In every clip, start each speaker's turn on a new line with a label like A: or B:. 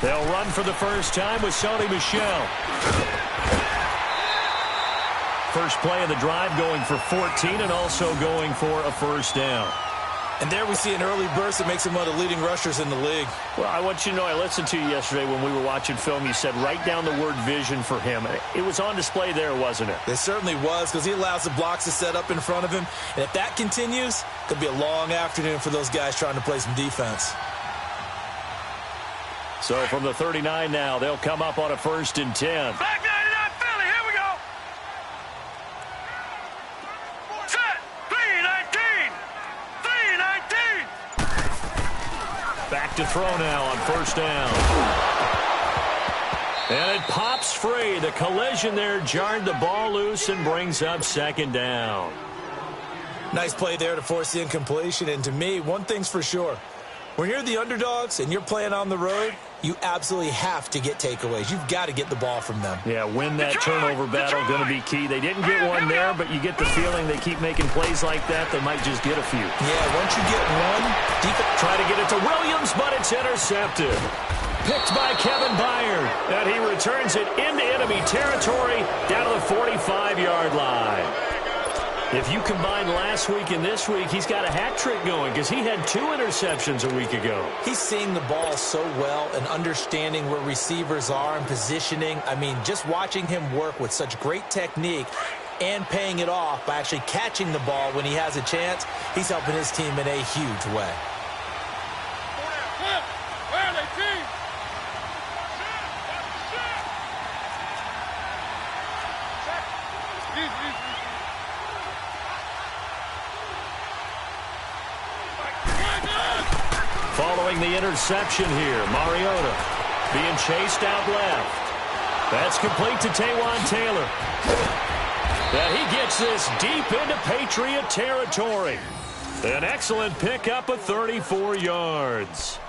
A: They'll run for the first time with Sony Michel. First play of the drive going for 14 and also going for a first down.
B: And there we see an early burst that makes him one of the leading rushers in the league.
A: Well, I want you to know, I listened to you yesterday when we were watching film. You said write down the word vision for him. It was on display there, wasn't it?
B: It certainly was, because he allows the blocks to set up in front of him. And if that continues, it could be a long afternoon for those guys trying to play some defense.
A: So from the 39 now, they'll come up on a 1st and 10.
C: Back 99 Philly, here we go. Set, 3-19. 3-19.
A: Back to throw now on 1st down. And it pops free. The collision there jarred the ball loose and brings up 2nd down.
B: Nice play there to force the incompletion. And to me, one thing's for sure. When you're the underdogs and you're playing on the road, you absolutely have to get takeaways. You've got to get the ball from them.
A: Yeah, win that turnover battle, going to be key. They didn't get one there, but you get the feeling they keep making plays like that, they might just get a few.
B: Yeah, once you get one,
A: try to get it to Williams, but it's intercepted. Picked by Kevin Byard, and he returns it into enemy territory down to the 45-yard line. If you combine last week and this week, he's got a hat trick going because he had 2 interceptions a week ago.
B: He's seeing the ball so well and understanding where receivers are and positioning. I mean, just watching him work with such great technique and paying it off by actually catching the ball when he has a chance, he's helping his team in a huge way.
C: Where are they, team?
A: Following the interception here, Mariota being chased out left. That's complete to Taywan Taylor. And he gets this deep into Patriot territory. An excellent pickup of 34 yards.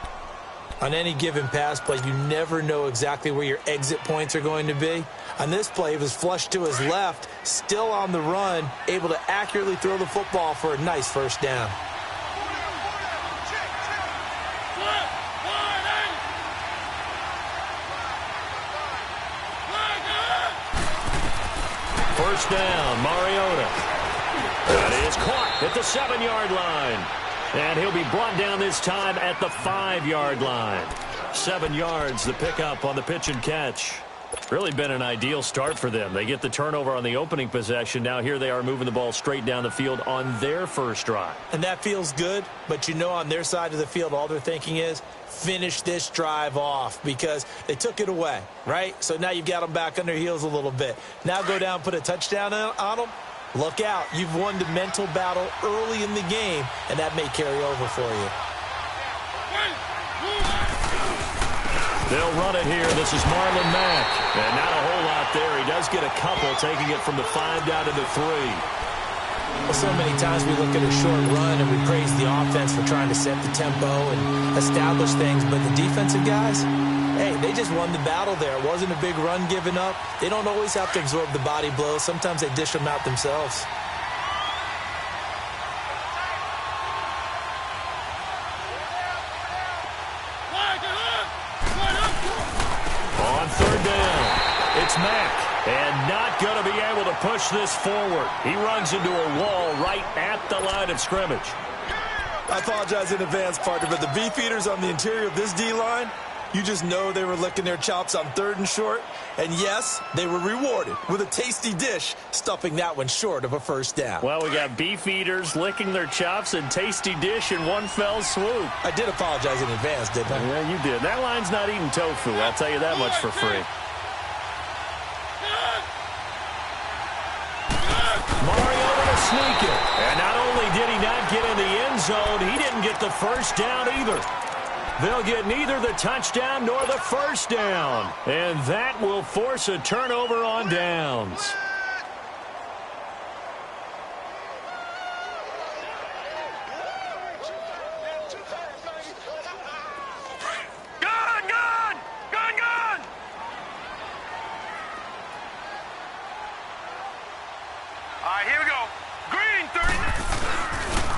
B: On any given pass play, you never know exactly where your exit points are going to be. On this play, it was flushed to his left, still on the run, able to accurately throw the football for a nice first down.
A: First down, Mariota. That is caught at the 7-yard line. And he'll be brought down this time at the 5-yard line. 7 yards, the pickup on the pitch and catch. Really been an ideal start for them. They get the turnover on the opening possession. Now here they are moving the ball straight down the field on their first drive.
B: And that feels good, but you know on their side of the field, all they're thinking is, finish this drive off because they took it away, right? So now you've got them back on their heels a little bit. Now go down, put a touchdown on them. Look out. You've won the mental battle early in the game, and that may carry over for you.
A: They'll run it here. This is Marlon Mack. And not a whole lot there. He does get a couple, taking it from the 5 down to the 3.
B: Well, so many times we look at a short run and we praise the offense for trying to set the tempo and establish things, but the defensive guys, hey, they just won the battle there. It wasn't a big run given up. They don't always have to absorb the body blows. Sometimes they dish them out themselves.
A: On 3rd down, it's Mack. And not going to be able to push this forward. He runs into a wall right at the line of scrimmage.
B: I apologize in advance, partner, but the beefeaters on the interior of this D-line, you just know they were licking their chops on 3rd and short. And yes, they were rewarded with a tasty dish, stuffing that one short of a first down.
A: Well, we got beefeaters licking their chops and tasty dish in one fell swoop.
B: I did apologize in advance, didn't I?
A: Yeah, you did. That line's not eating tofu. I'll tell you that much for free. Mariota to sneak it. And not only did he not get in the end zone, he didn't get the first down either. They'll get neither the touchdown nor the first down. And that will force a turnover on downs.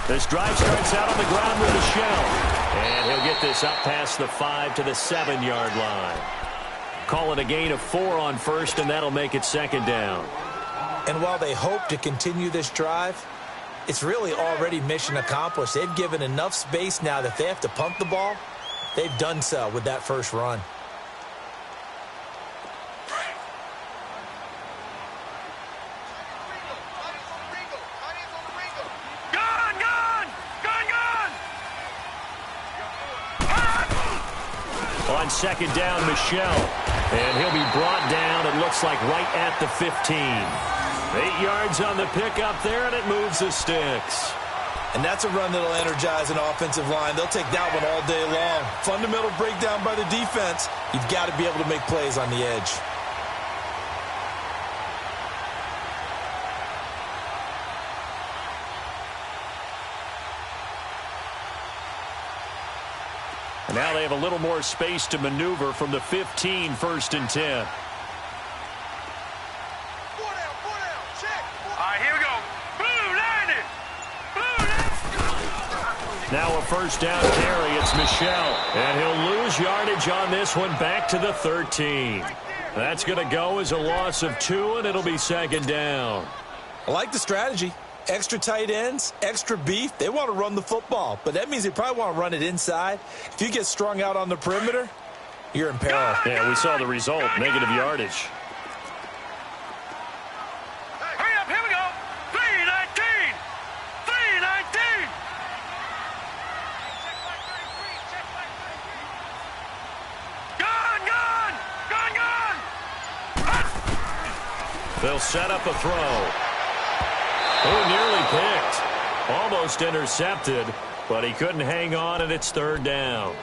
A: This drive starts out on the ground with Michel. And he'll get this up past the 5 to the 7-yard line. Call it a gain of 4 on first, and that'll make it second down.
B: And while they hope to continue this drive, it's really already mission accomplished. They've given enough space now that if they have to pump the ball, they've done so with that first run.
A: On second down, Michelle. And he'll be brought down, it looks like, right at the 15. 8 yards on the pickup there, and it moves the sticks.
B: And that's a run that'll energize an offensive line. They'll take that one all day long. Fundamental breakdown by the defense. You've got to be able to make plays on the edge.
A: And now they have a little more space to maneuver from the 15, 1st and 10.
C: Here we go. Blue 90.
A: Now a first down carry. It's Michelle. And he'll lose yardage on this one back to the 13. That's going to go as a loss of 2, and it'll be second down.
B: I like the strategy. Extra tight ends, extra beef. They want to run the football, but that means they probably want to run it inside. If you get strung out on the perimeter, you're in peril.
A: Yeah, we saw the result, negative yardage.
C: Hurry up, here we go. 319. 319. Gone.
A: They'll set up a throw. Oh, nearly picked. Almost intercepted, but he couldn't hang on, and it's 3rd down.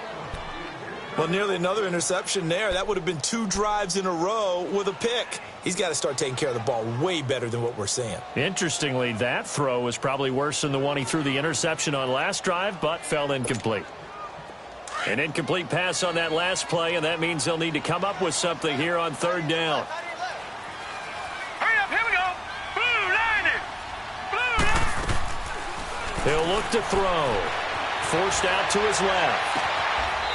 B: Well, nearly another interception there. That would have been 2 drives in a row with a pick. He's got to start taking care of the ball way better than what we're seeing.
A: Interestingly, that throw was probably worse than the one he threw the interception on last drive, but fell incomplete. An incomplete pass on that last play, and that means they'll need to come up with something here on 3rd down. He'll look to throw. Forced out to his left.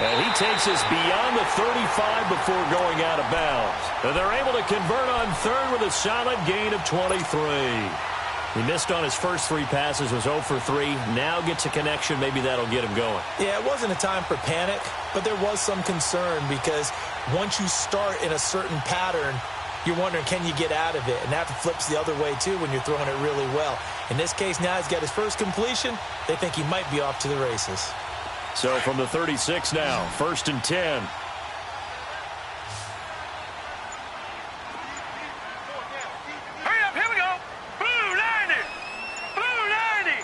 A: And he takes us beyond the 35 before going out of bounds. And they're able to convert on 3rd with a solid gain of 23. He missed on his first 3 passes, was 0 for 3. Now gets a connection. Maybe that'll get him going.
B: Yeah, it wasn't a time for panic, but there was some concern because once you start in a certain pattern, you're wondering, can you get out of it? And that flips the other way, too, when you're throwing it really well. In this case, now he's got his first completion. They think he might be off to the races.
A: So from the 36 now, 1st and 10.
C: Hurry up, here we go. Blue 90. Blue 90.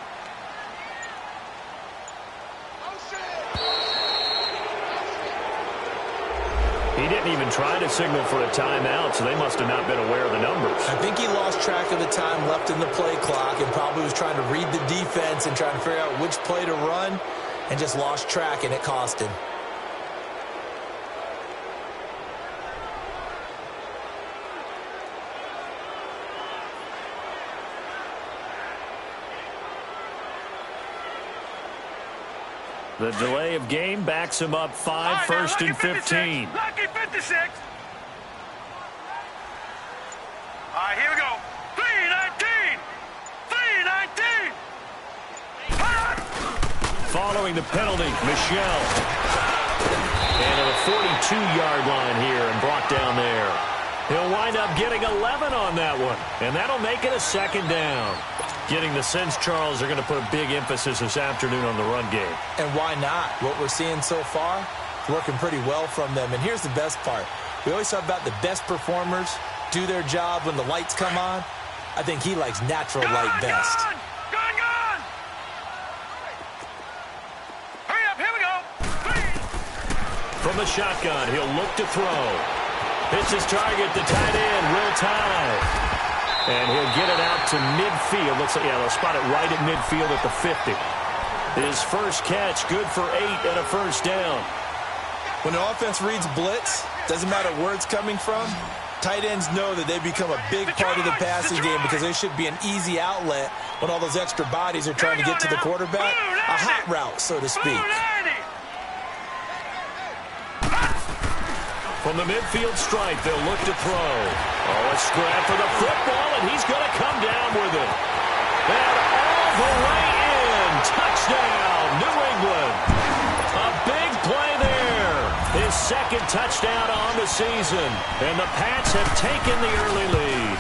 A: He didn't even try to signal for a timeout, so they must have not been aware of the numbers.
B: I think he lost track of the time left in the play clock and probably was trying to read the defense and trying to figure out which play to run and just lost track, and it cost him.
A: The delay of game backs him up 5, 1st and 15.
C: Lucky 56. All right, here we go. 319. 319.
A: Following the penalty, Michelle. And at a 42-yard line here and brought down there. He'll wind up getting 11 on that one, and that'll make it a second down. Getting the sense, Charles, they're going to put a big emphasis this afternoon on the run game.
B: And why not? What we're seeing so far, working pretty well from them. And here's the best part. We always talk about the best performers do their job when the lights come on. I think he likes natural light best.
C: Gone. Hurry up, here we go.
A: From the shotgun, he'll look to throw. Hits his target, the tight end, Will Tye. And he'll get it out to midfield. Looks like, yeah, they'll spot it right at midfield at the 50. His first catch, good for 8 and a first down.
B: When the offense reads blitz, doesn't matter where it's coming from, tight ends know that they become a big part of the passing game because there should be an easy outlet when all those extra bodies are trying to get to the quarterback. A hot route, so to speak.
A: From the midfield stripe, they'll look to throw. Oh, a scrap for the football, and he's going to come down with it. And all the way in. Touchdown, New England. A big play there. His second touchdown on the season. And the Pats have taken the early lead.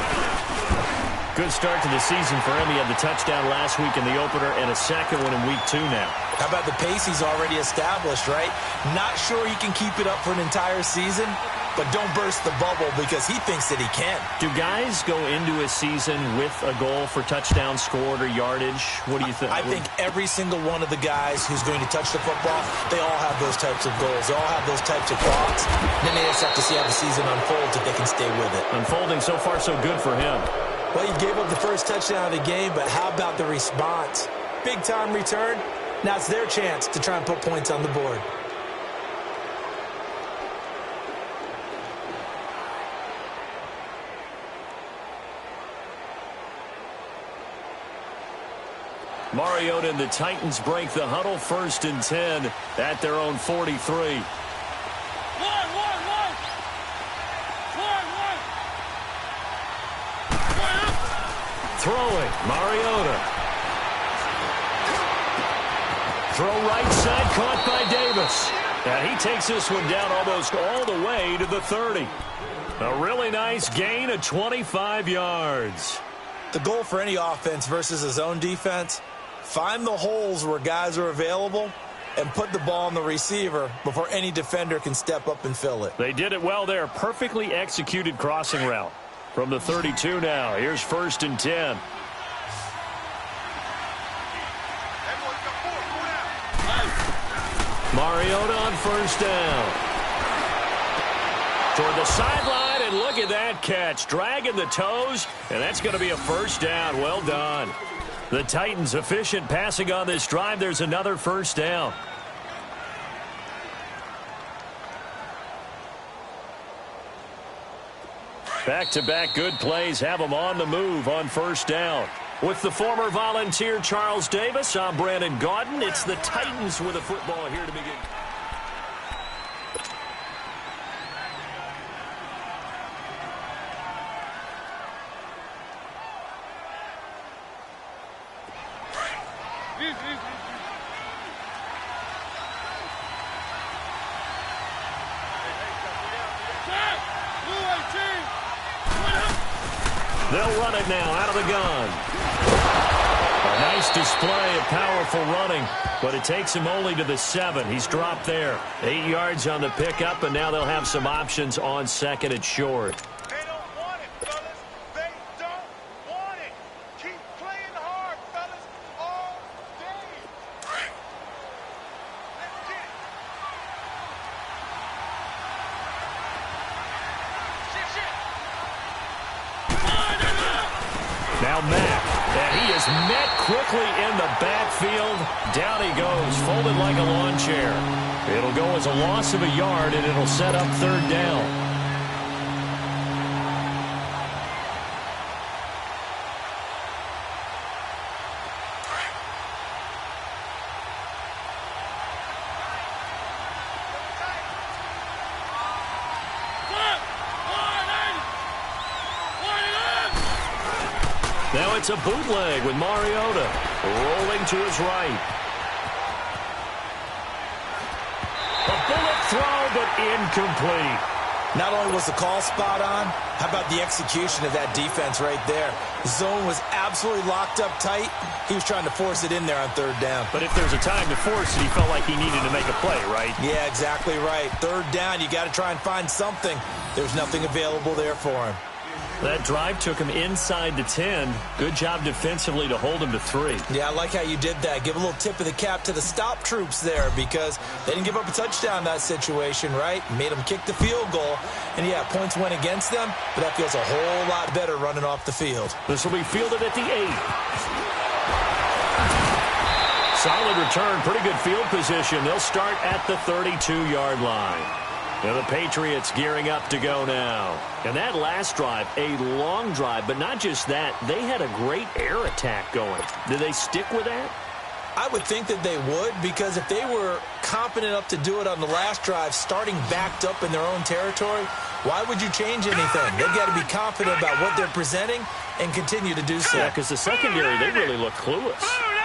A: Good start to the season for him. He had the touchdown last week in the opener and a second one in week 2 now.
B: How about the pace he's already established, right? Not sure he can keep it up for an entire season, but don't burst the bubble because he thinks that he can.
A: Do guys go into a season with a goal for touchdown scored or yardage? What do you think?
B: I think every single one of the guys who's going to touch the football, they all have those types of goals. They all have those types of thoughts. Then they just have to see how the season unfolds if they can stay with it.
A: Unfolding so far so good for him.
B: Well, he gave up the first touchdown of the game, but how about the response? Big-time return. Now it's their chance to try and put points on the board.
A: Mariota and the Titans break the huddle, 1st and 10 at their own 43. Throwing, Mariota. Throw right side, caught by Davis. And he takes this one down almost all the way to the 30. A really nice gain of 25 yards.
B: The goal for any offense versus his own defense, find the holes where guys are available and put the ball on the receiver before any defender can step up and fill it.
A: They did it well there. Perfectly executed crossing route. From the 32 now, here's 1st and 10. Mariota on 1st down. Toward the sideline, and look at that catch. Dragging the toes, and that's going to be a 1st down. Well done. The Titans efficient passing on this drive. There's another 1st down. Back-to-back good plays have them on the move on 1st down. With the former Volunteer Charles Davis, I'm Brandon Gaudin. It's the Titans with a football here to begin. They'll run it now out of the gun. A nice display of powerful running, but it takes him only to the 7. He's dropped there. 8 yards on the pickup, and now they'll have some options on 2nd and short.
C: They don't want it, fellas. They don't want it. Keep playing hard, fellas, all day. Let's get it. Shit.
A: Now Mack, and he is met quickly in the backfield. Down he goes, folded like a lawn chair. It'll go as a loss of a yard, and it'll set up 3rd down. Now it's a bootleg with Mariota rolling to his right. A bullet throw, but incomplete.
B: Not only was the call spot on, how about the execution of that defense right there? The zone was absolutely locked up tight. He was trying to force it in there on 3rd down.
A: But if there's a time to force it, he felt like he needed to make a play, right?
B: Yeah, exactly right. 3rd down, you got to try and find something. There's nothing available there for him.
A: That drive took him inside the 10. Good job defensively to hold him to 3.
B: Yeah, I like how you did that. Give a little tip of the cap to the stop troops there because they didn't give up a touchdown in that situation, right? Made them kick the field goal. And, yeah, points went against them, but that feels a whole lot better running off the field.
A: This will be fielded at the 8. Solid return, pretty good field position. They'll start at the 32-yard line. And the Patriots gearing up to go now. And that last drive, a long drive, but not just that. They had a great air attack going. Do they stick with that?
B: I would think that they would, because if they were confident enough to do it on the last drive, starting backed up in their own territory, why would you change anything? They've got to be confident about what they're presenting and continue to do so.
A: Yeah, because the secondary, they really look clueless.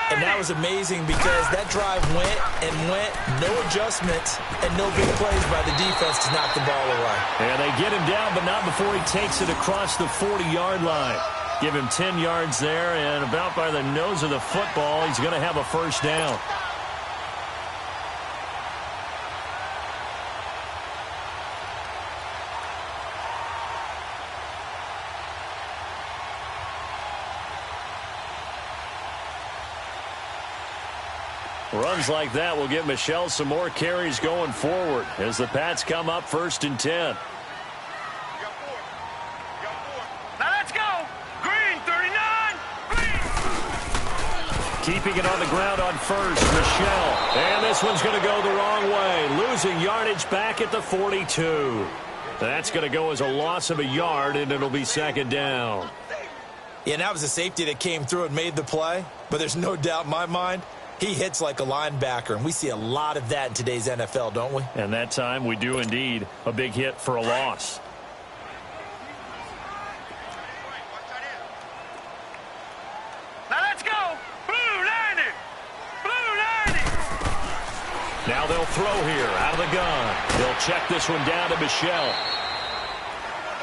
B: And that was amazing because that drive went and went, no adjustments, and no big plays by the defense to knock the ball away.
A: And they get him down, but not before he takes it across the 40-yard line. Give him 10 yards there, and about by the nose of the football, he's going to have a first down. Runs like that will give Michelle some more carries going forward as the Pats come up 1st and 10.
C: Now let's go. Green, 39. Green.
A: Keeping it on the ground on first, Michelle. And this one's going to go the wrong way. Losing yardage back at the 42. That's going to go as a loss of a yard, and it'll be 2nd down.
B: Yeah, and that was a safety that came through and made the play. But there's no doubt in my mind, he hits like a linebacker, and we see a lot of that in today's NFL, don't we?
A: And that time we do indeed. A big hit for a loss.
C: Now let's go. Blue 90. Blue 90.
A: Now they'll throw here out of the gun. They'll check this one down to Michelle.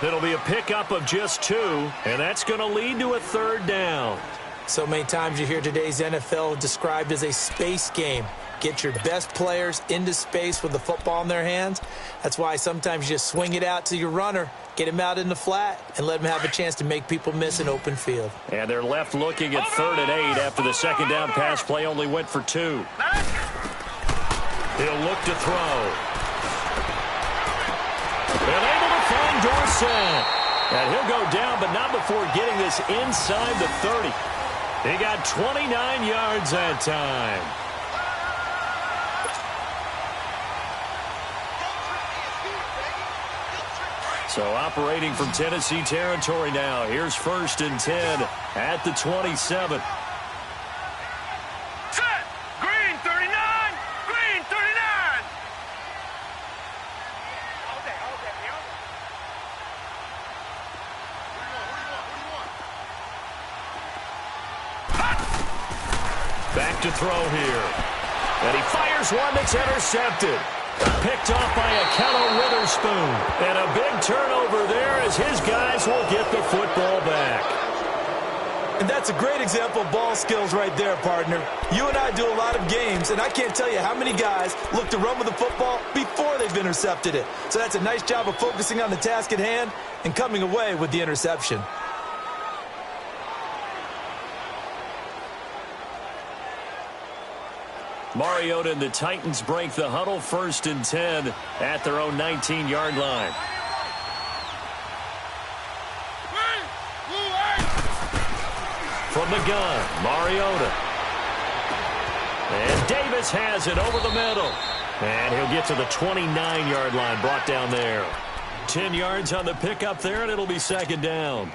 A: It'll be a pickup of just 2, and that's going to lead to a 3rd down.
B: So many times you hear today's NFL described as a space game. Get your best players into space with the football in their hands. That's why sometimes you just swing it out to your runner, get him out in the flat, and let him have a chance to make people miss an open field.
A: And they're left looking at 3rd and 8 after the 2nd down pass play only went for 2. He'll look to throw. And able to find Dorsett. And he'll go down, but not before getting this inside the 30. He got 29 yards that time. So operating from Tennessee territory now. Here's 1st and 10 at the 27.
C: Set. Green, 39. Green, 39. All day, Leon.
A: Back to throw here. And he fires one that's intercepted. Picked off by Akello Witherspoon. And a big turnover there as his guys will get the football back.
B: And that's a great example of ball skills right there, partner. You and I do a lot of games, and I can't tell you how many guys look to run with the football before they've intercepted it. So that's a nice job of focusing on the task at hand and coming away with the interception.
A: Mariota and the Titans break the huddle 1st and 10 at their own 19-yard line. From the gun, Mariota. And Davis has it over the middle. And he'll get to the 29-yard line, brought down there. 10 yards on the pickup there, and it'll be 2nd down.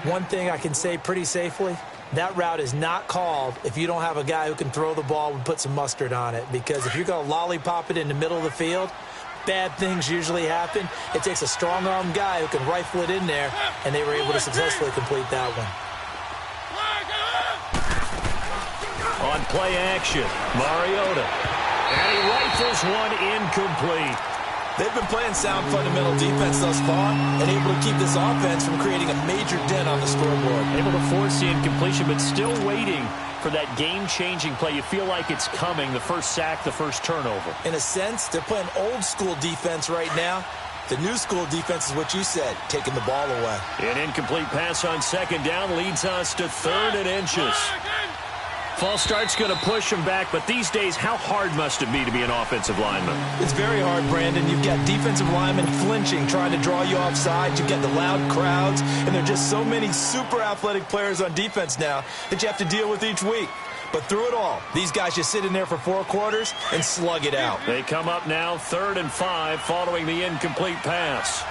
B: One thing I can say pretty safely, that route is not called if you don't have a guy who can throw the ball and put some mustard on it. Because if you're going to lollipop it in the middle of the field, bad things usually happen. It takes a strong-arm guy who can rifle it in there, and they were able to successfully complete that one.
A: On play action, Mariota. And he rifles one incomplete.
B: They've been playing sound fundamental defense thus far and able to keep this offense from creating a major dent on the scoreboard.
A: Able to force the incompletion, but still waiting for that game-changing play. You feel like it's coming, the first sack, the first turnover.
B: In a sense, they're playing old-school defense right now. The new school defense is what you said, taking the ball away.
A: An incomplete pass on 2nd down leads us to 3rd and inches. False start's going to push him back, but these days, how hard must it be to be an offensive lineman?
B: It's very hard, Brandon. You've got defensive linemen flinching, trying to draw you off sides. You've got the loud crowds, and there are just so many super athletic players on defense now that you have to deal with each week. But through it all, these guys just sit in there for 4 quarters and slug it out.
A: They come up now 3rd and 5 following the incomplete pass.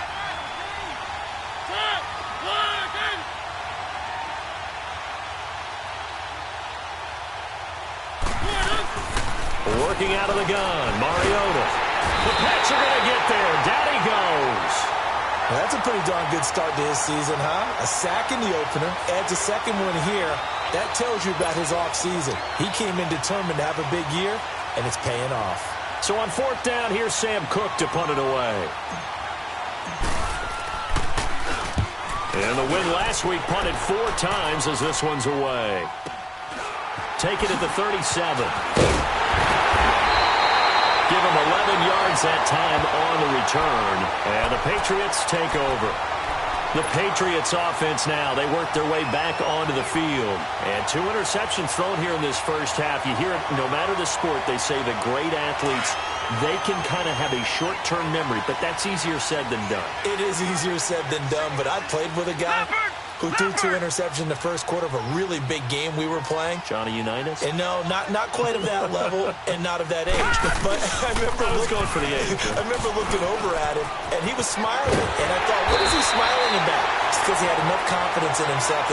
A: Working out of the gun, Mariota. The Pats are going to get there. Down he goes.
B: Well, that's a pretty darn good start to his season, huh? A sack in the opener, adds a second one here. That tells you about his offseason. He came in determined to have a big year, and it's paying off.
A: So on fourth down, here's Sam Cook to punt it away. And the win last week punted 4 times as this one's away. Take it at the 37. Give him 11 yards that time on the return. And the Patriots take over. The Patriots offense now, they work their way back onto the field. And 2 interceptions thrown here in this first half. You hear it, no matter the sport, they say the great athletes, they can kind of have a short-term memory, but that's easier said than done.
B: It is easier said than done, but I played with a guy who threw 2 interceptions in the first quarter of a really big game we were playing.
A: Johnny Unitas?
B: And no, not quite of that level and not of that age. But I was
A: going for the age.
B: I remember looking over at him, and he was smiling. And I thought, what is he smiling about? It's because he had enough confidence in himself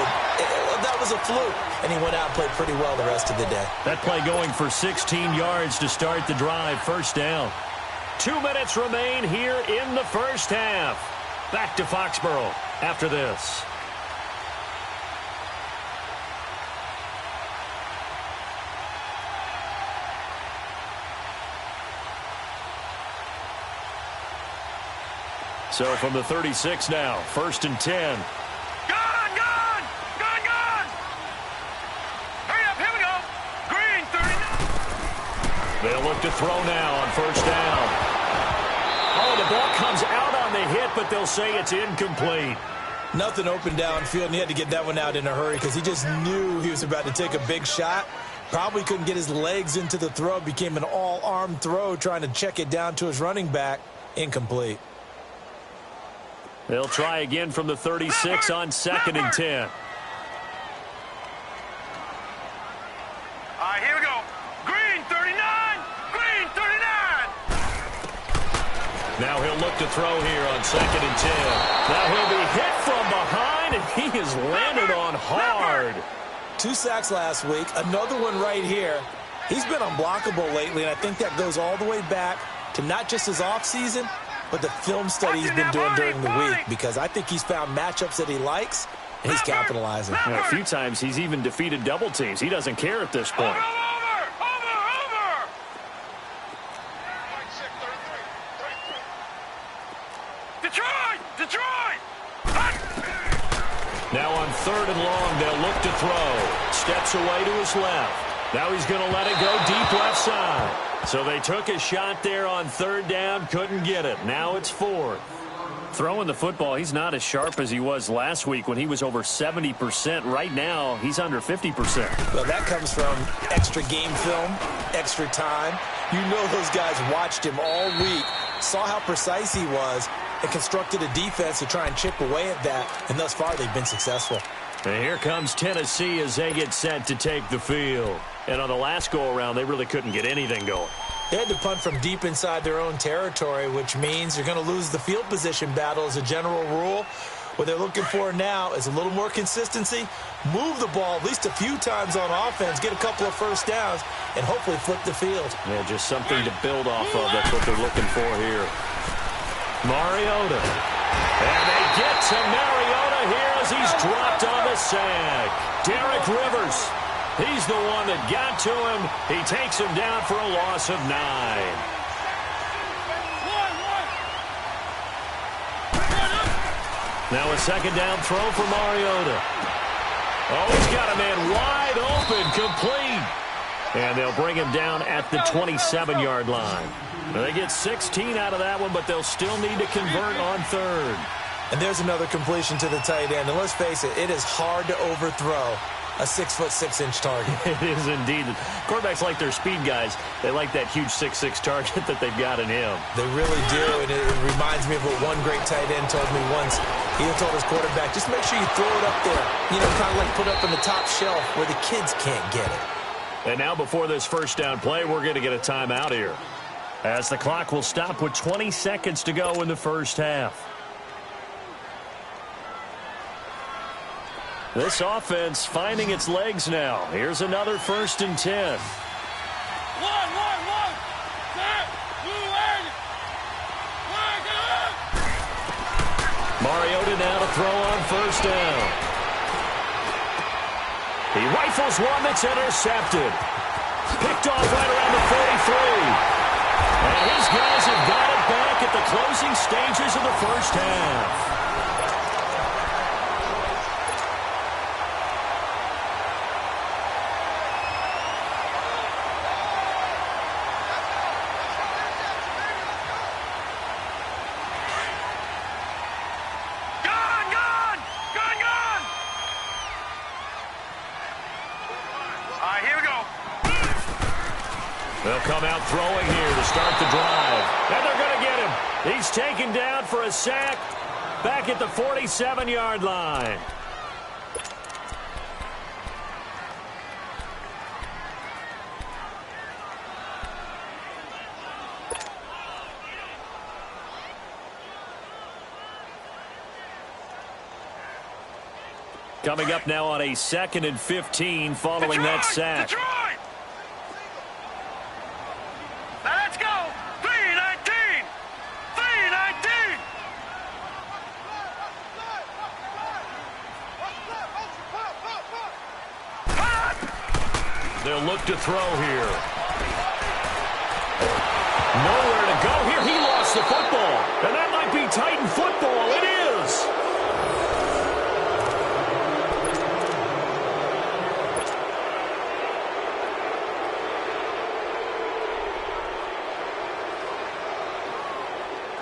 B: that was a fluke. And he went out and played pretty well the rest of the day.
A: That play going for 16 yards to start the drive. First down. 2 minutes remain here in the first half. Back to Foxborough after this. So from the 36 now, 1st and 10.
C: Gone! Hurry up, here we go. Green, 39.
A: They'll look to throw now on first down. Oh, the ball comes out on the hit, but they'll say it's incomplete.
B: Nothing open downfield, and he had to get that one out in a hurry because he just knew he was about to take a big shot. Probably couldn't get his legs into the throw. Became an all-arm throw trying to check it down to his running back. Incomplete.
A: They'll try again from the 36 on 2nd and 10.
C: All right, here we go. Green, 39. Green, 39.
A: Now he'll look to throw here on 2nd and 10. Now he'll be hit from behind, and he is landed on hard.
B: 2 sacks last week, another one right here. He's been unblockable lately, and I think that goes all the way back to not just his offseason, but the film study he's been doing during the week, because I think he's found matchups that he likes, and he's capitalizing.
A: A few times he's even defeated double teams. He doesn't care at this point.
C: Over. Detroit.
A: Now on 3rd and long, they'll look to throw. Steps away to his left. Now he's going to let it go deep left side. So they took a shot there on 3rd down, couldn't get it. Now it's 4th. Throwing the football, he's not as sharp as he was last week when he was over 70%. Right now, he's under 50%.
B: Well, that comes from extra game film, extra time. You know those guys watched him all week, saw how precise he was, and constructed a defense to try and chip away at that. And thus far, they've been successful.
A: And here comes Tennessee as they get set to take the field. And on the last go-around, they really couldn't get anything going.
B: They had to punt from deep inside their own territory, which means you're going to lose the field position battle as a general rule. What they're looking for now is a little more consistency, move the ball at least a few times on offense, get a couple of first downs, and hopefully flip the field.
A: Yeah, just something to build off of. That's what they're looking for here. Mariota. And they get to Mariota here as he's dropped on the sack. Derek Rivers. He's the one that got to him. He takes him down for a loss of 9. Now a 2nd down throw for Mariota. Oh, he's got a man wide open, complete. And they'll bring him down at the 27-yard line. They get 16 out of that one, but they'll still need to convert on 3rd.
B: And there's another completion to the tight end. And let's face it, it is hard to overthrow a 6'6" target.
A: It is indeed. Quarterbacks like their speed guys. They like that huge 6'6" target that they've got in him.
B: They really do, and it reminds me of what one great tight end told me once. He told his quarterback, just make sure you throw it up there, kind of like put it up on the top shelf where the kids can't get it.
A: And now before this first down play, we're going to get a timeout here, as the clock will stop with 20 seconds to go in the first half. This offense finding its legs now. Here's another 1st and 10.
C: One.
A: motion now to throw on first down. He rifles one that's intercepted. Picked off right around the 43. And his guys have got it back at the closing stages of the first half. They'll come out throwing here to start the drive. And they're going to get him. He's taken down for a sack back at the 47-yard line. Coming up now on a 2nd and 15 following that sack.
C: Detroit! Let's go! 3-19! 3-19!
A: They'll look to throw here. Nowhere to go here. He lost the football. And that might be Titan football. It is.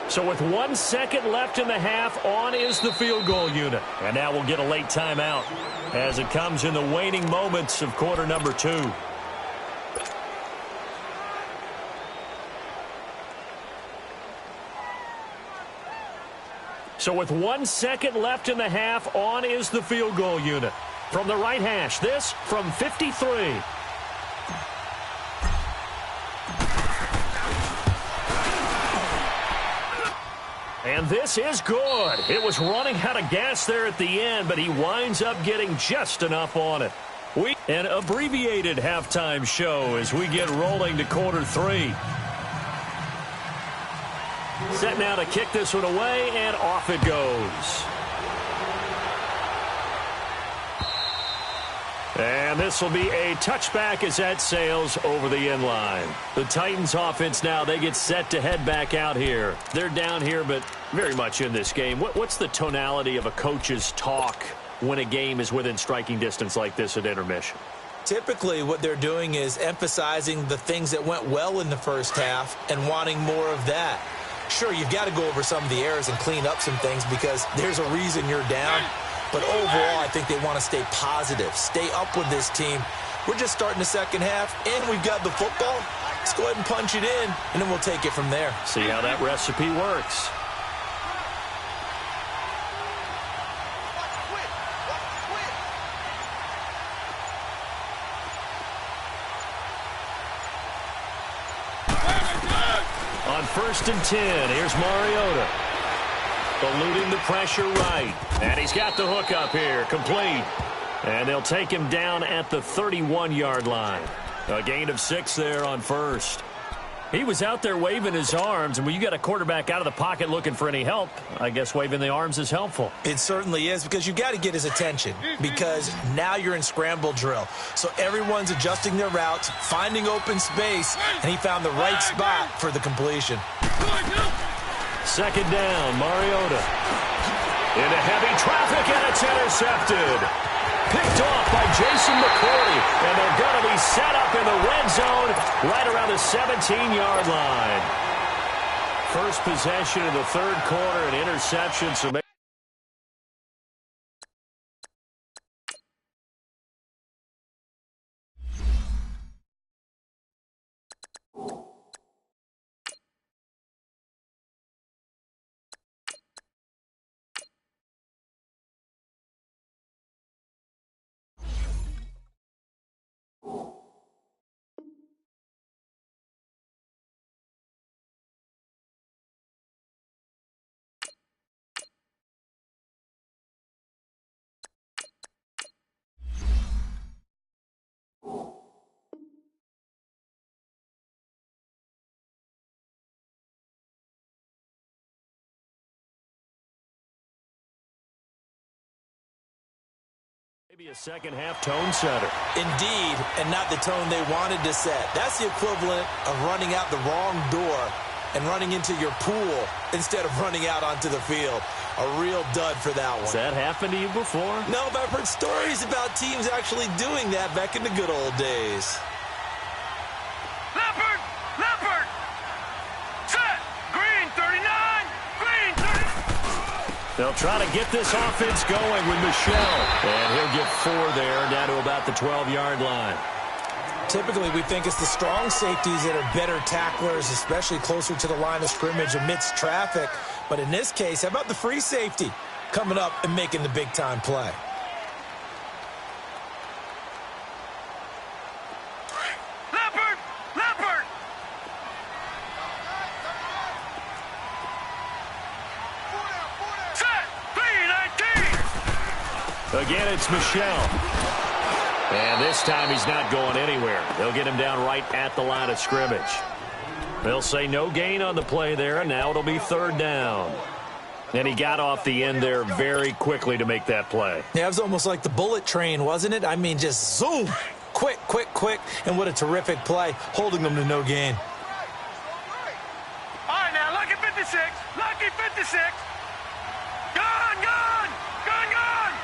A: So with 1 second left in the half, on is the field goal unit. And now we'll get a late timeout as it comes in the waning moments of quarter number 2. So with 1 second left in the half, on is the field goal unit. From the right hash, this from 53. And this is good. It was running out of gas there at the end, but he winds up getting just enough on it. An abbreviated halftime show as we get rolling to quarter 3. Set now to kick this one away, and off it goes. And this will be a touchback as that sails over the end line. The Titans offense now, they get set to head back out here. They're down here, but very much in this game. What's the tonality of a coach's talk when a game is within striking distance like this at intermission?
B: Typically, what they're doing is emphasizing the things that went well in the first half and wanting more of that. Sure, you've got to go over some of the errors and clean up some things because there's a reason you're down. But overall, I think they want to stay positive, stay up with this team. We're just starting the second half, and we've got the football. Let's go ahead and punch it in, and then we'll take it from there.
A: See how that recipe works. On 1st and 10, here's Mariota. Eluding the pressure right. And he's got the hook up here, complete. And they'll take him down at the 31-yard line. A gain of 6 there on first. He was out there waving his arms, and when you got a quarterback out of the pocket looking for any help, I guess waving the arms is helpful.
B: It certainly is, because you've got to get his attention, because now you're in scramble drill. So everyone's adjusting their routes, finding open space, and he found the right spot for the completion.
A: 2nd down, Mariota. Into heavy traffic, and it's intercepted. Picked off by Jason McCourty, and they're going to be set up in the red zone right around the 17-yard line. First possession of the 3rd quarter, an interception. So Maybe a second-half tone setter.
B: Indeed, and not the tone they wanted to set. That's the equivalent of running out the wrong door and running into your pool instead of running out onto the field. A real dud for that one.
A: Has that happened to you before?
B: No, but I've heard stories about teams actually doing that back in the good old days.
C: Leopard! Leopard! Set! Green 39! Green 30!
A: They'll try to get this offense going with Michel. And he'll get 4 there, down to about the 12-yard line.
B: Typically, we think it's the strong safeties that are better tacklers, especially closer to the line of scrimmage amidst traffic. But in this case, how about the free safety coming up and making the big-time play?
C: Leopard! Leopard! Set! 3-19!
A: Again, it's Michel. And this time he's not going anywhere. They'll get him down right at the line of scrimmage. They'll say no gain on the play there, and now it'll be 3rd down. And he got off the end there very quickly to make that play.
B: Yeah, it was almost like the bullet train, wasn't it? I mean, just zoom. Quick, quick, quick. And what a terrific play, holding them to no gain.
C: All right, now, lucky 56. Lucky 56. Gone, gone! Gone, gone!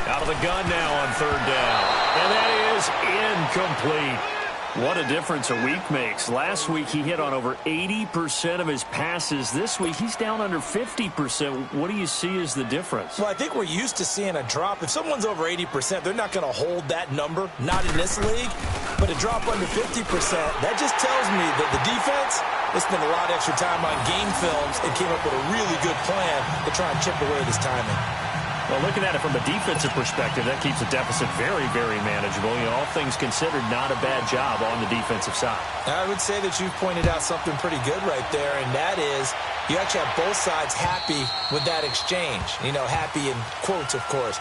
A: Out of the gun now on 3rd down. And that is incomplete. What a difference a week makes. Last week he hit on over 80% of his passes. This week he's down under 50%. What do you see as the difference?
B: Well, I think we're used to seeing a drop. If someone's over 80%, they're not going to hold that number, not in this league. But a drop under 50%, that just tells me that the defense, they spent a lot of extra time on game films and came up with a really good plan to try and chip away at his timing.
A: Well, looking at it from a defensive perspective, that keeps the deficit very, very manageable. You know, all things considered, not a bad job on the defensive side.
B: I would say that you've pointed out something pretty good right there, and that is you actually have both sides happy with that exchange. You know, happy in quotes, of course.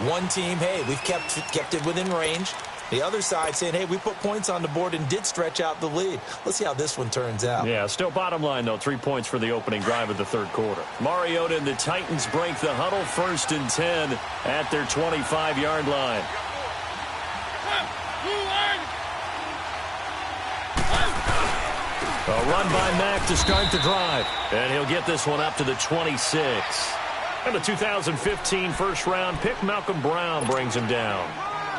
B: One team, hey, we've kept it within range. The other side saying, hey, we put points on the board and did stretch out the lead. Let's see how this one turns out.
A: Yeah, still bottom line, though, 3 points for the opening drive of the 3rd quarter. Mariota and the Titans break the huddle, 1st and 10 at their 25-yard line. A run by Mack to start the drive. And he'll get this one up to the 26. And the 2015 first-round pick, Malcolm Brown, brings him down.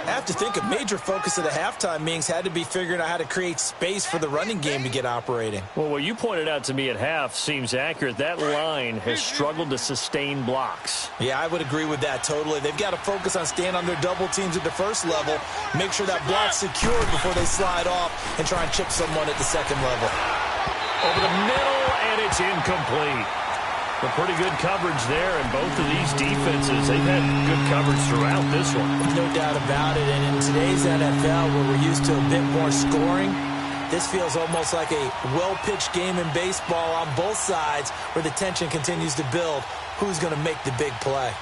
B: I have to think a major focus of the halftime meetings had to be figuring out how to create space for the running game to get operating.
A: Well, what you pointed out to me at half seems accurate. That line has struggled to sustain blocks.
B: Yeah, I would agree with that totally. They've got to focus on staying on their double teams at the first level, make sure that block's secured before they slide off, and try and chip someone at the second level.
A: Over the middle, and it's incomplete. A pretty good coverage there, and both of these defenses, they've had good coverage throughout this one.
B: No doubt about it, and in today's NFL, where we're used to a bit more scoring, this feels almost like a well-pitched game in baseball on both sides where the tension continues to build. Who's going to make the big play?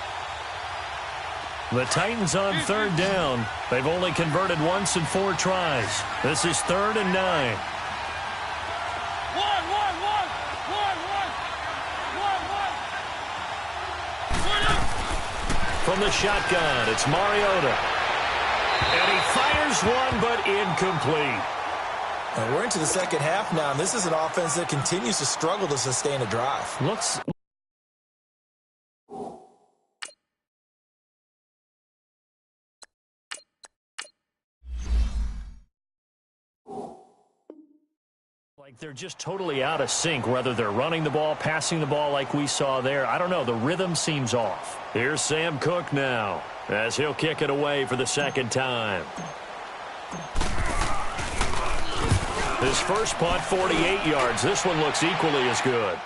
A: The Titans on 3rd down. They've only converted once in 4 tries. This is 3rd and 9. From the shotgun, it's Mariota. And he fires one, but incomplete.
B: And we're into the second half now, and this is an offense that continues to struggle to sustain a drive.
A: Looks like they're just totally out of sync, whether they're running the ball, passing the ball like we saw there. I don't know. The rhythm seems off. Here's Sam Cook now as he'll kick it away for the 2nd time. His first punt, 48 yards. This one looks equally as good.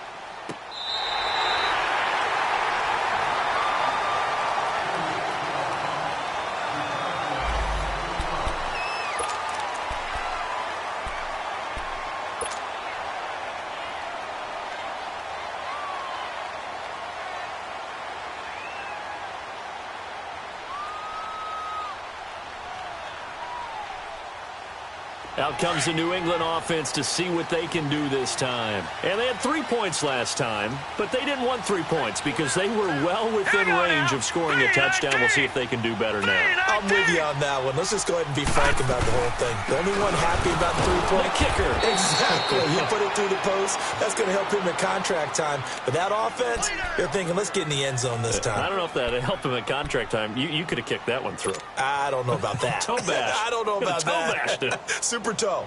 A: Out comes the New England offense to see what they can do this time. And they had 3 points last time, but they didn't want 3 points because they were well within range of scoring a touchdown. We'll see if they can do better now.
B: I'm with you on that one. Let's just go ahead and be frank about the whole thing. The only one happy about the three-point
A: kicker.
B: Exactly. You put it through the post. That's going to help him in contract time. But that offense, they're thinking, let's get in the end zone this time.
A: I don't know if that helped him at contract time. You could have kicked that one through.
B: I don't know about that.
A: Toe bash.
B: I don't know about
A: toe
B: that.
A: Bashed.
B: Super toe.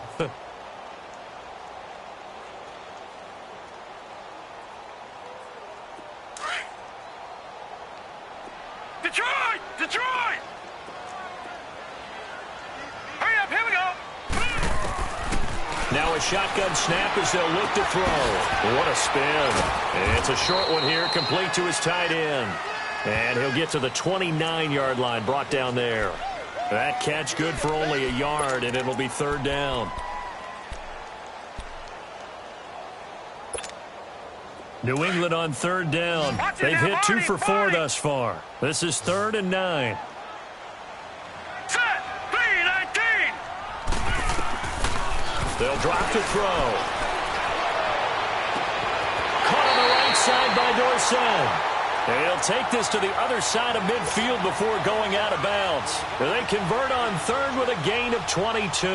C: Detroit! Detroit! Hurry up, here we go!
A: Now a shotgun snap as they'll look to throw. What a spin. It's a short one here, complete to his tight end. And he'll get to the 29-yard line, brought down there. That catch good for only a yard, and it'll be third down. New England on third down. They've hit 2 for 4 thus far. This is 3rd and 9.
C: Set! 3-19!
A: They'll drop to throw. Caught on the right side by Dorsett. They'll take this to the other side of midfield before going out of bounds. They convert on third with a gain of 22.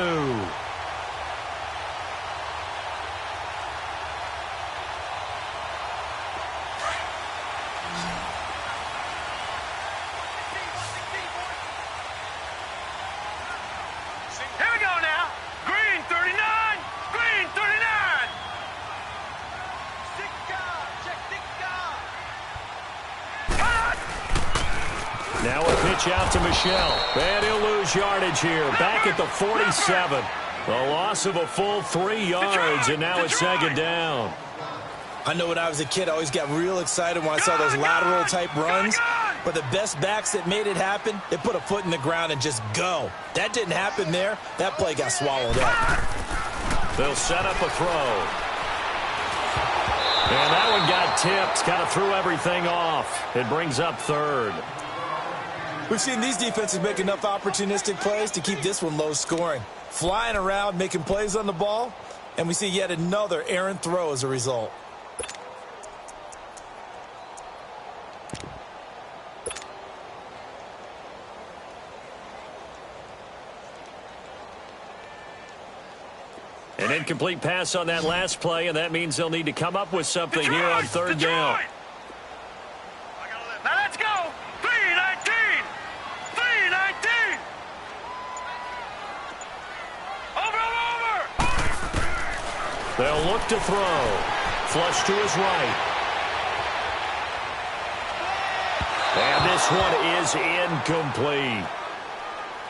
C: Here we go now. Green 39. Green 39.
A: Now a pitch out to Michelle. And he'll lose yardage here. Back at the 47. The loss of a full 3 yards, and now it's second down.
B: I know when I was a kid, I always got real excited when I saw those lateral-type runs. But the best backs that made it happen, they put a foot in the ground and just go. That didn't happen there. That play got swallowed up.
A: They'll set up a throw. And that one got tipped. Kind of threw everything off. It brings up third.
B: We've seen these defenses make enough opportunistic plays to keep this one low scoring. Flying around, making plays on the ball, and we see yet another errant throw as a result.
A: An incomplete pass on that last play, and that means they'll need to come up with something here on third down.
C: Now let's go. 3-19. 3-19. Over.
A: They'll look to throw. Flush to his right. And this one is incomplete.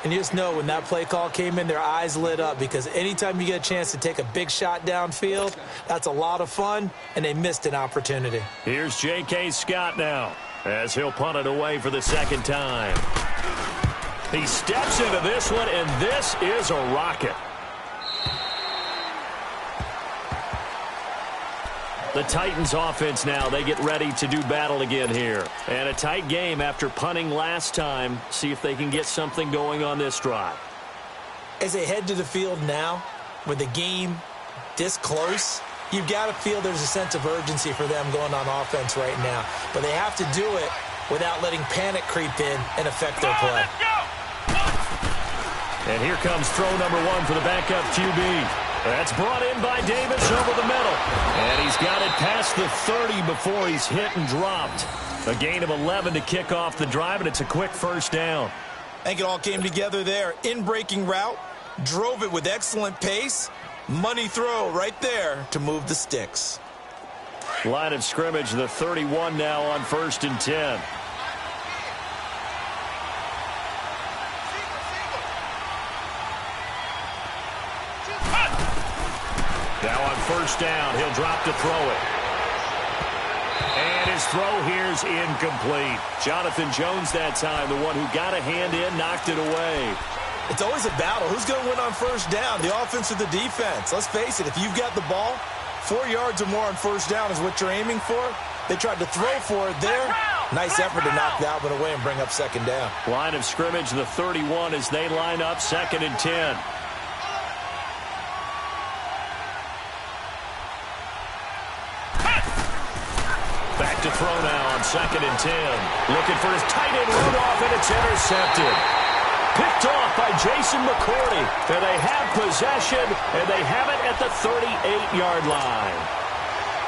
B: And you just know when that play call came in, their eyes lit up because anytime you get a chance to take a big shot downfield, that's a lot of fun, and they missed an opportunity.
A: Here's J.K. Scott now as he'll punt it away for the second time. He steps into this one, and this is a rocket. The Titans offense now, they get ready to do battle again here. And a tight game after punting last time. See if they can get something going on this drive.
B: As they head to the field now, with the game this close, you've got to feel there's a sense of urgency for them going on offense right now. But they have to do it without letting panic creep in and affect their play.
A: And here comes throw number 1 for the backup QB. That's brought in by Davis over the middle. And he's got it past the 30 before he's hit and dropped. A gain of 11 to kick off the drive, and it's a quick first down.
B: I think it all came together there. In-breaking route, drove it with excellent pace. Money throw right there to move the sticks.
A: Line of scrimmage, the 31 now on 1st and 10. Now on first down, he'll drop to throw it. And his throw here's incomplete. Jonathan Jones that time, the one who got a hand in, knocked it away.
B: It's always a battle. Who's going to win on first down, the offense or the defense? Let's face it, if you've got the ball, 4 yards or more on first down is what you're aiming for. They tried to throw for it there. Nice effort to knock that one away and bring up second down.
A: Line of scrimmage, the 31 as they line up 2nd and 10. throw now on 2nd and 10. Looking for his tight end Rudolph, and it's intercepted. Picked off by Jason McCourty. And they have possession, and they have it at the 38-yard line.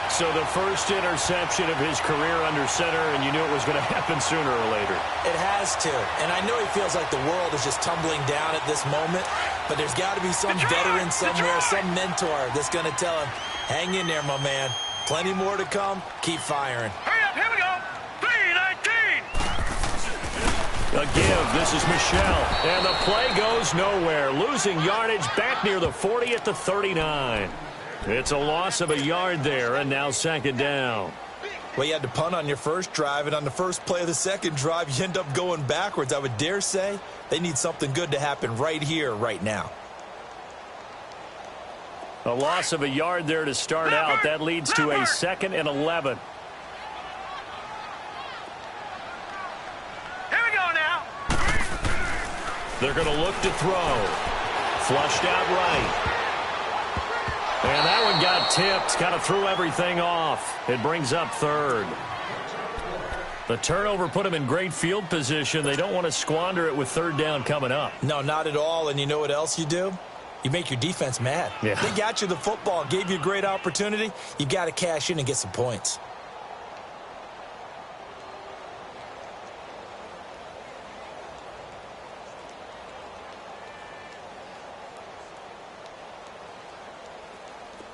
A: So the first interception of his career under center, and you knew it was going to happen sooner or later.
B: It has to. And I know he feels like the world is just tumbling down at this moment, but there's got to be some veteran somewhere, some mentor that's going to tell him, hang in there, my man. Plenty more to come. Keep firing.
C: Hurry up, here we go. 3-19.
A: A give. This is Michelle. And the play goes nowhere. Losing yardage back near the 40 at the 39. It's a loss of a yard there, and now 2nd down.
B: Well, you had to punt on your first drive, and on the first play of the second drive, you end up going backwards. I would dare say they need something good to happen right here, right now.
A: A loss of a yard there to start out. That leads to a 2nd and 11.
C: Here we go now.
A: They're going to look to throw. Flushed out right. And that one got tipped. Kind of threw everything off. It brings up 3rd. The turnover put them in great field position. They don't want to squander it with 3rd down coming up.
B: No, not at all. And you know what else you do? You make your defense mad.
A: Yeah.
B: They got you the football, gave you a great opportunity. You got to cash in and get some points.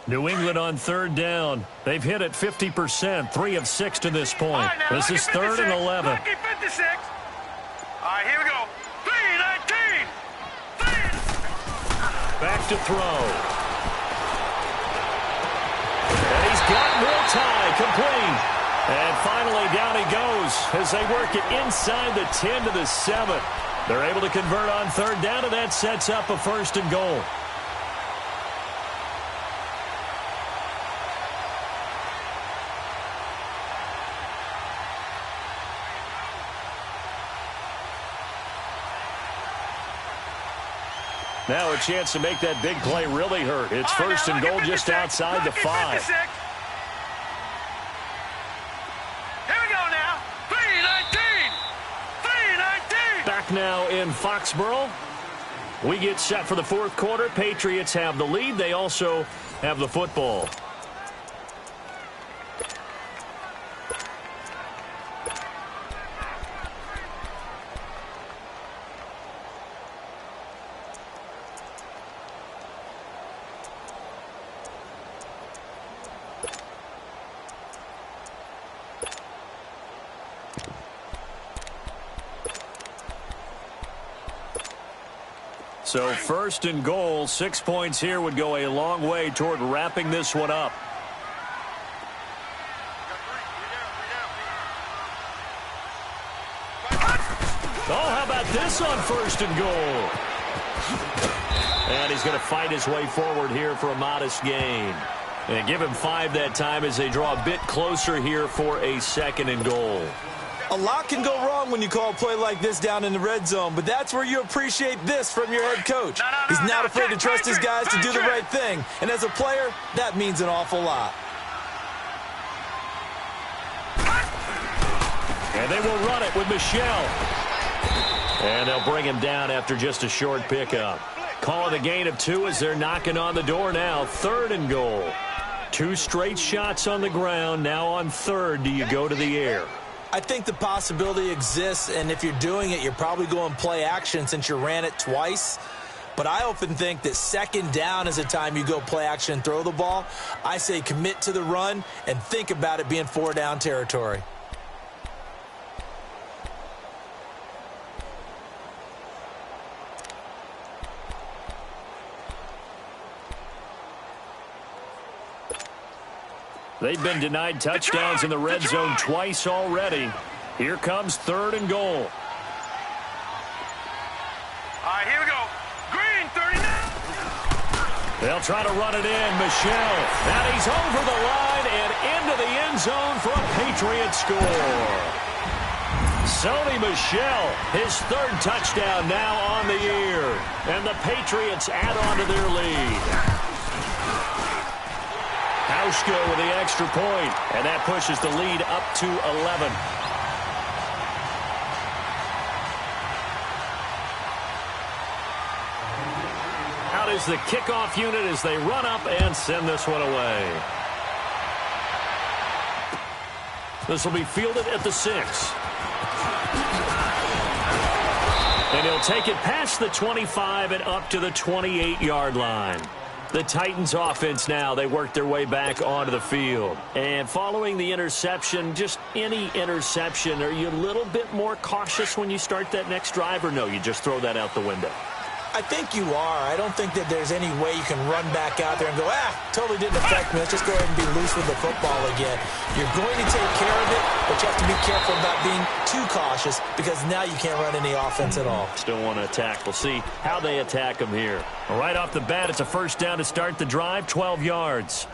A: New England on 3rd down. They've hit it 50%, 3 of 6 to this point. This is 3rd and 11.
C: Lucky 56. All right, here we go. 3-19.
A: Back to throw. And he's got Wiltie complete. And finally down he goes as they work it inside the 10 to the 7. They're able to convert on 3rd down, and that sets up a 1st and goal. Now a chance to make that big play really hurt. It's 1st and goal just outside the 5.
C: Here we go now. 3-19. 3-19.
A: Back now in Foxborough. We get set for the 4th quarter. Patriots have the lead. They also have the football. So 1st and goal, 6 points here would go a long way toward wrapping this one up. Oh, how about this on 1st and goal? And he's going to fight his way forward here for a modest gain. And give him 5 that time as they draw a bit closer here for a 2nd and goal.
B: A lot can go wrong when you call a play like this down in the red zone, but that's where you appreciate this from your head coach. He's not afraid to trust his guys to do the right thing, and as a player, that means an awful lot.
A: And they will run it with Michelle. And they'll bring him down after just a short pickup. Calling a gain of 2 as they're knocking on the door now. 3rd and goal. 2 straight shots on the ground. Now on 3rd, do you go to the air?
B: I think the possibility exists, and if you're doing it, you're probably going play action since you ran it twice. But I often think that 2nd down is the time you go play action and throw the ball. I say commit to the run and think about it being 4 down territory.
A: They've been denied touchdowns in the red zone twice already. Here comes 3rd and goal.
C: All right, here we go. Green, 39.
A: They'll try to run it in. Michelle. And he's over the line and into the end zone for a Patriot score. Sony Michel, his 3rd touchdown now on the year. And the Patriots add on to their lead. How Tauschko with the extra point, and that pushes the lead up to 11. Out is the kickoff unit as they run up and send this one away. This will be fielded at the 6. And he'll take it past the 25 and up to the 28-yard line. The Titans offense now, they work their way back onto the field. And following the interception, just any interception, are you a little bit more cautious when you start that next drive, or no, you just throw that out the window?
B: I think you are. I don't think that there's any way you can run back out there and go, totally didn't affect me. Let's just go ahead and be loose with the football again. You're going to take care of it, but you have to be careful about being too cautious because now you can't run any offense at all.
A: Still want to attack. We'll see how they attack them here. Right off the bat, it's a first down to start the drive, 12 yards.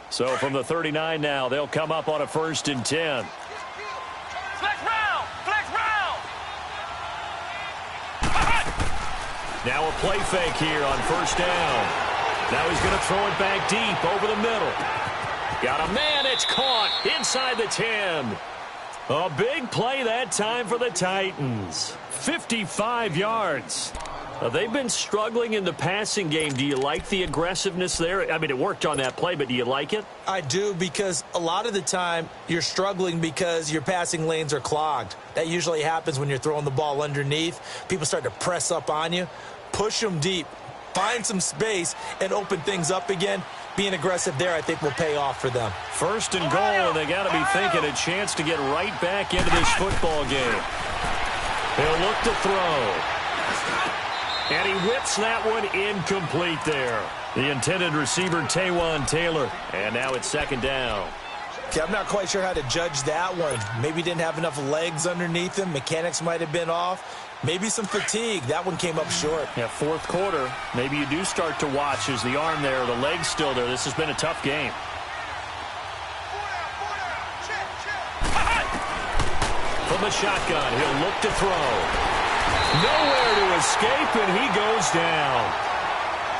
A: So from the 39 now, they'll come up on a 1st and 10.
C: Flex round! Flex round!
A: Now a play fake here on 1st down. Now he's going to throw it back deep over the middle. Got a man, it's caught inside the 10. A big play that time for the Titans. 55 yards. They've been struggling in the passing game. Do you like the aggressiveness there? I mean, it worked on that play, but do you like it?
B: I do, because a lot of the time you're struggling because your passing lanes are clogged. That usually happens when you're throwing the ball underneath. People start to press up on you. Push them deep. Find some space and open things up again. Being aggressive there, I think, will pay off for them.
A: 1st and goal, and they got to be thinking a chance to get right back into this football game. He'll look to throw. And he whips that one incomplete there. The intended receiver, Taywan Taylor. And now it's 2nd down.
B: Okay, I'm not quite sure how to judge that one. Maybe didn't have enough legs underneath him. Mechanics might have been off. Maybe some fatigue. That one came up short.
A: Yeah, 4th quarter. Maybe you do start to watch as the arm there, the leg's still there. This has been a tough game. From the shotgun, he'll look to throw. Nowhere to escape, and he goes down.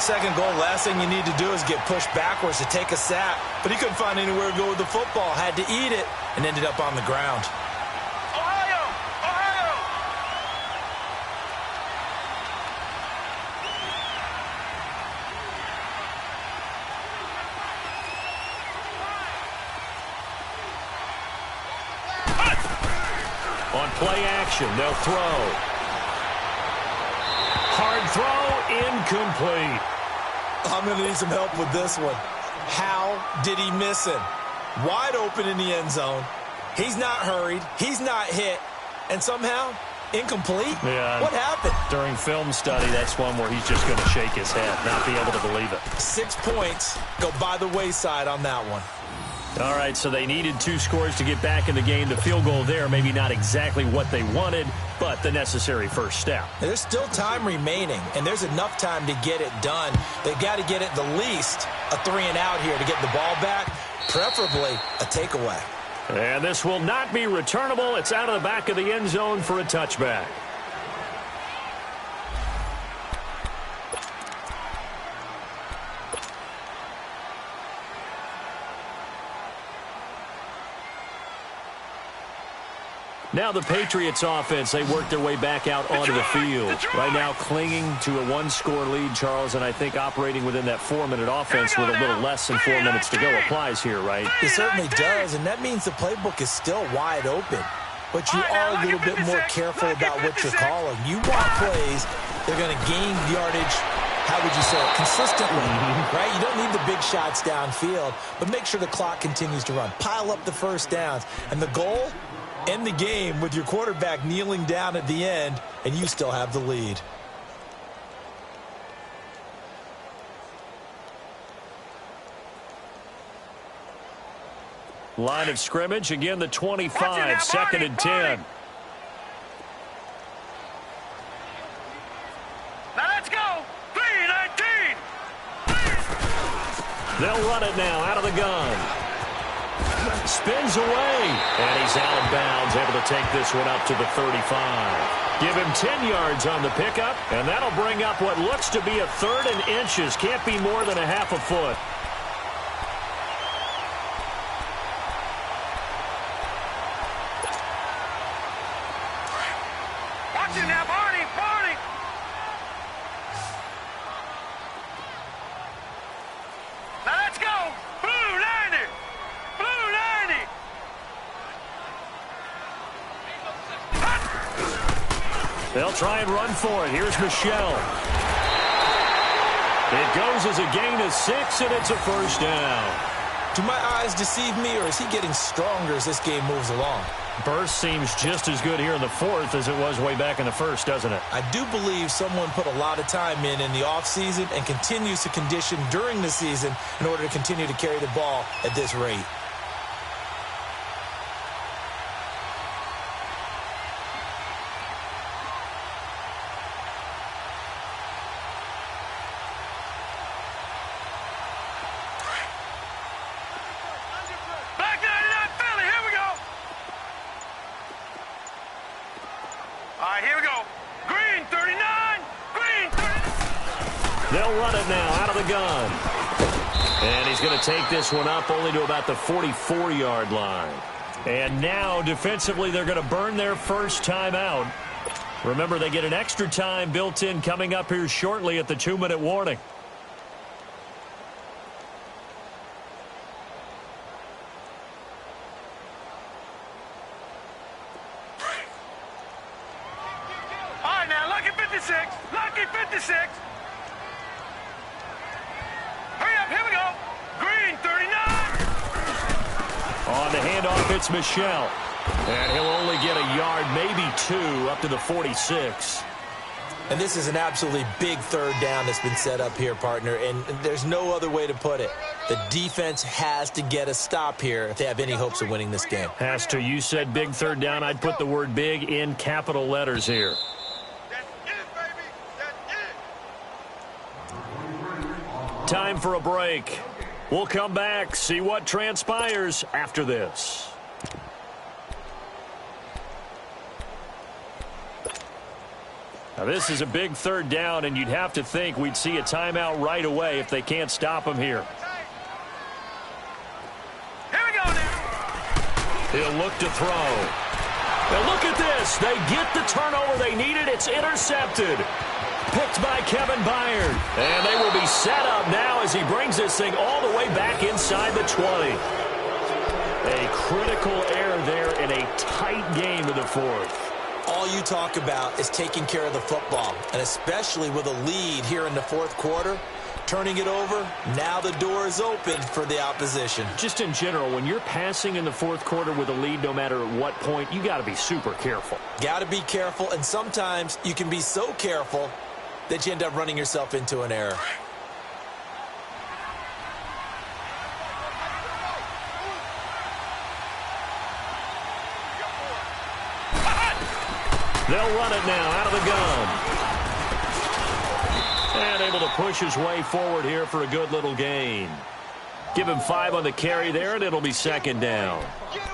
B: 2nd goal, last thing you need to do is get pushed backwards to take a sack. But he couldn't find anywhere to go with the football. Had to eat it and ended up on the ground.
C: Ohio! Ohio!
A: On play action, they'll throw. Hard throw, incomplete.
B: I'm going to need some help with this one. How did he miss him? Wide open in the end zone. He's not hurried. He's not hit. And somehow, incomplete?
A: Yeah.
B: What happened?
A: During film study, that's one where he's just going to shake his head, not be able to believe it.
B: 6 points go by the wayside on that one.
A: All right, so they needed 2 scores to get back in the game. The field goal there, maybe not exactly what they wanted, but the necessary first step.
B: There's still time remaining, and there's enough time to get it done. They've got to get it the least a 3-and-out here to get the ball back, preferably a takeaway.
A: And this will not be returnable. It's out of the back of the end zone for a touchback. Now the Patriots offense, they work their way back out onto the field. Right now clinging to a 1-score lead, Charles, and I think operating within that 4-minute offense with a little less than 4 minutes to go applies here, right?
B: It certainly does, and that means the playbook is still wide open. But you are a little bit more careful about what you're calling. You want plays, they're going to gain yardage, how would you say it, consistently, right? You don't need the big shots downfield, but make sure the clock continues to run. Pile up the first downs, and the goal, end the game with your quarterback kneeling down at the end, and you still have the lead.
A: Line of scrimmage, again the 25, 2nd and 10.
C: Now let's go! 3-19!
A: They'll run it now out of the gun. Spins away, and he's out of bounds, able to take this one up to the 35. Give him 10 yards on the pickup, and that'll bring up what looks to be a third and inches. Can't be more than a half a foot.
C: Watch it now, Barney, Barney. Now let's go. Blue 90. Blue 90.
A: They'll try and run for it. Here's Michelle. It goes as a gain of 6, and it's a first down.
B: Do my eyes deceive me, or is he getting stronger as this game moves along?
A: Burst seems just as good here in the fourth as it was way back in the first, doesn't it?
B: I do believe someone put a lot of time in the offseason and continues to condition during the season in order to continue to carry the ball at this rate.
C: Black 99 Philly, here we go. All right, here we go. Green 39. Green 39.
A: They'll run it now out of the gun. And he's going to take this one up only to about the 44-yard line. And now, defensively, they're going to burn their first timeout. Remember, they get an extra time built in coming up here shortly at the 2-minute warning.
C: All right, now, lucky 56. Lucky 56. Hurry up, here we go. Green 39.
A: On the handoff, it's Michelle. And he'll only get a yard, maybe 2, up to the 46.
B: And this is an absolutely big third down that's been set up here, partner, and there's no other way to put it. The defense has to get a stop here if they have any hopes of winning this game.
A: Has to. You said big third down. I'd put the word big in capital letters here.
C: That's it, baby. That's it.
A: Time for a break. We'll come back, see what transpires after this. Now, this is a big third down, and you'd have to think we'd see a timeout right away if they can't stop him here.
C: Here we go now.
A: He'll look to throw. Now, look at this. They get the turnover they needed. It's intercepted. Picked by Kevin Byard. And they will be set up now as he brings this thing all the way back inside the 20. A critical error there in a tight game in the fourth.
B: All you talk about is taking care of the football, and especially with a lead here in the fourth quarter, turning it over, now the door is open for the opposition.
A: Just in general, when you're passing in the fourth quarter with a lead, no matter at what point, you got to be super careful.
B: Got to be careful, and sometimes you can be so careful that you end up running yourself into an error.
A: They'll run it now out of the gun. And able to push his way forward here for a good little gain. Give him 5 on the carry there, and it'll be second down.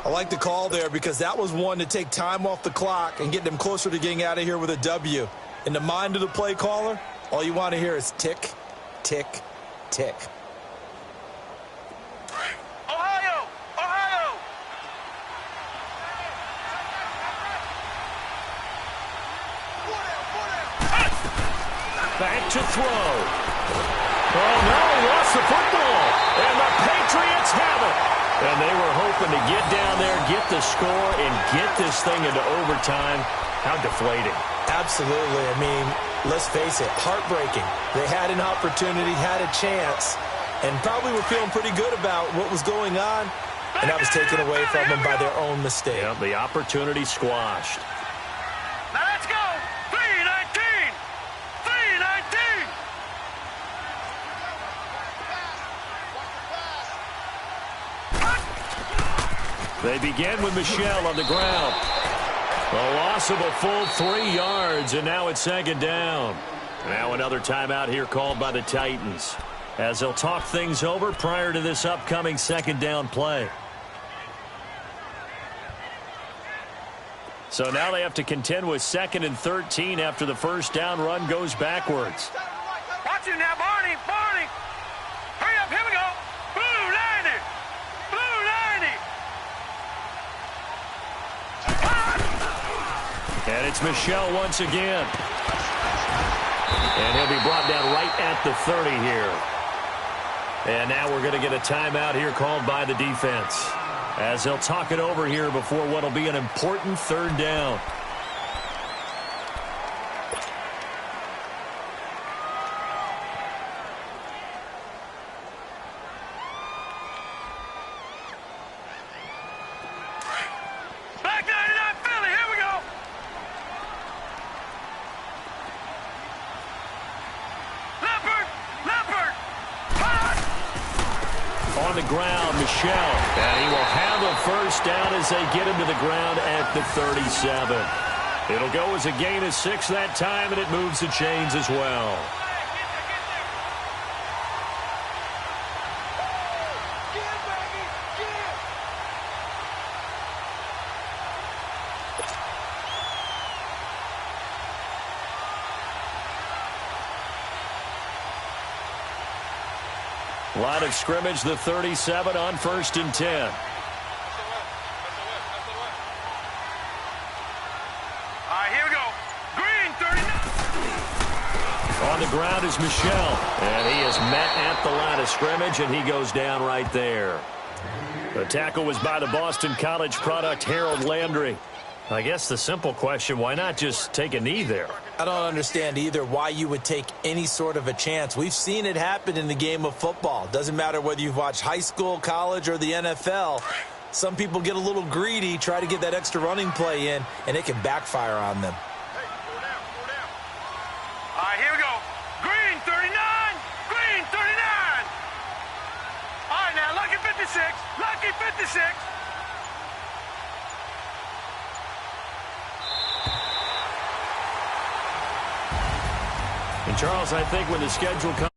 B: I like the call there because that was one to take time off the clock and get them closer to getting out of here with a W. In the mind of the play caller, all you want to hear is tick, tick, tick.
C: Ohio! Ohio!
A: Back to throw. Oh, no, he lost the football. And the Patriots have it. And they were hoping to get down there, get the score, and get this thing into overtime. How deflating.
B: Absolutely. I mean, let's face it, heartbreaking. They had an opportunity, had a chance, and probably were feeling pretty good about what was going on, and that was taken away from them by their own mistake.
A: Yeah, the opportunity squashed.
C: Now let's go! 3-19! 3-19!
A: They begin with Michelle on the ground. A loss of a full 3 yards, and now it's second down. Now another timeout here called by the Titans, as they'll talk things over prior to this upcoming second down play. So now they have to contend with 2nd and 13 after the first down run goes backwards.
C: Watch him now, Barney. Barney. Hurry up. Here we go. Blue 90. Blue 90.
A: And it's Michel once again. And he'll be brought down right at the 30 here. And now we're going to get a timeout here called by the defense, as they'll talk it over here before what will be an important 3rd down.
C: Black 99 Philly. Here we go. Leopard. Leopard.
A: On the ground, Michel. And he will have a first down as they get him to the ground at the 37. It'll go as a gain of 6 that time, and it moves the chains as well. Line of scrimmage, the 37 on 1st and 10.
C: All right, here we go. Green 39.
A: On the ground is Michel. And he is met at the line of scrimmage, and he goes down right there. The tackle was by the Boston College product, Harold Landry. I guess the simple question, why not just take a knee there?
B: I don't understand either why you would take any sort of a chance. We've seen it happen in the game of football. Doesn't matter whether you've watched high school, college, or the NFL. Some people get a little greedy, try to get that extra running play in, and it can backfire on them.
C: Hey, go down, go down. All right, here we go. Green 39. Green 39. All right, now, lucky 56. Lucky 56.
A: And Charles, I think when the schedule comes